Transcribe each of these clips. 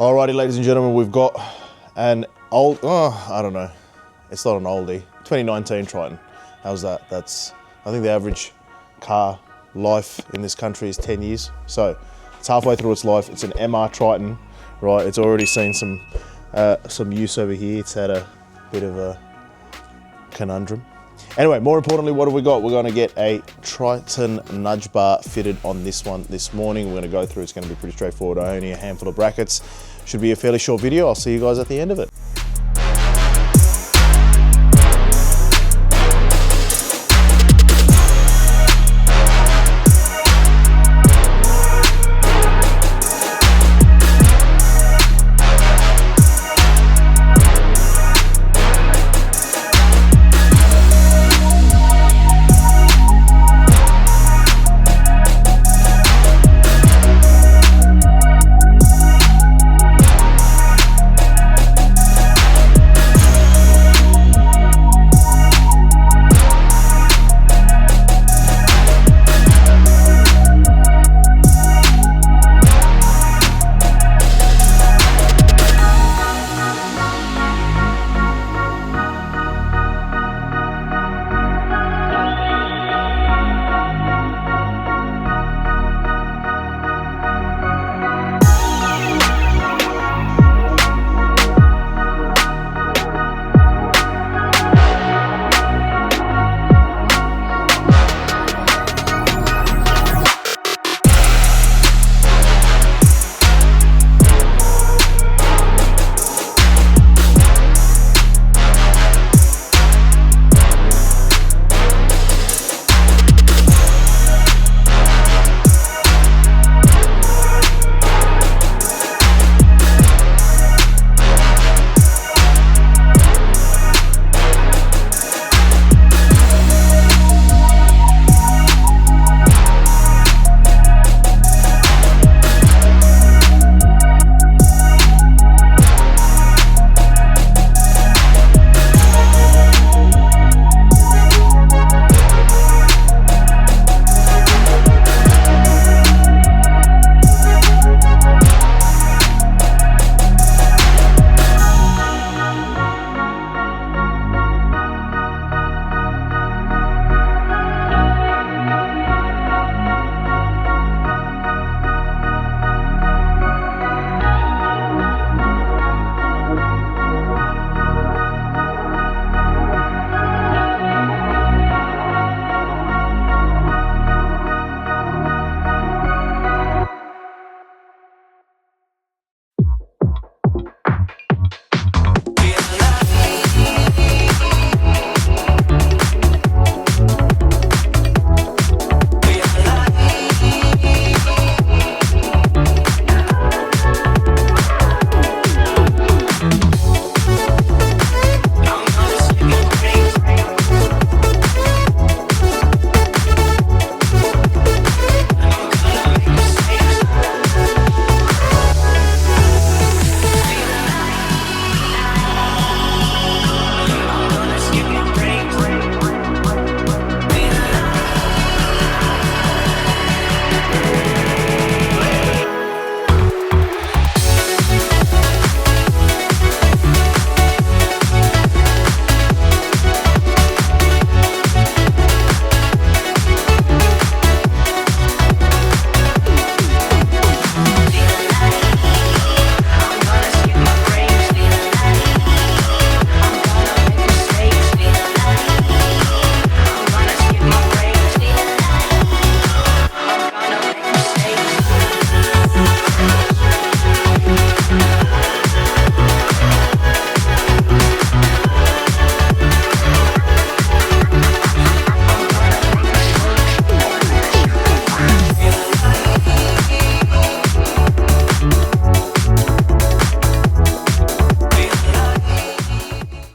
Alrighty, ladies and gentlemen, we've got an old, I don't know, it's not an oldie, 2019 Triton. How's that? I think the average car life in this country is 10 years. So it's halfway through its life. It's an MR Triton, right? It's already seen some use over here. It's had a bit of a conundrum. Anyway, more importantly, what have we got? We're going to get a Triton nudge bar fitted on this one this morning. We're going to go through, it's going to be pretty straightforward, only a handful of brackets. Should be a fairly short video. I'll see you guys at the end of it.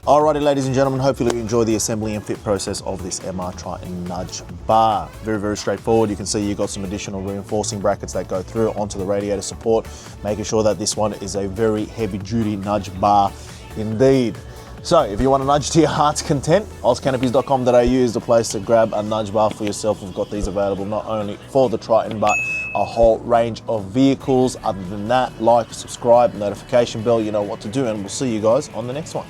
Alrighty, ladies and gentlemen, hopefully you enjoy the assembly and fit process of this MR Triton nudge bar. Very, very straightforward. You can see you've got some additional reinforcing brackets that go through onto the radiator support, making sure that this one is a very heavy duty nudge bar indeed. So if you want to nudge to your heart's content, ozcanopies.com.au is the place to grab a nudge bar for yourself. We've got these available not only for the Triton, but a whole range of vehicles. Other than that, like, subscribe, notification bell, you know what to do, and we'll see you guys on the next one.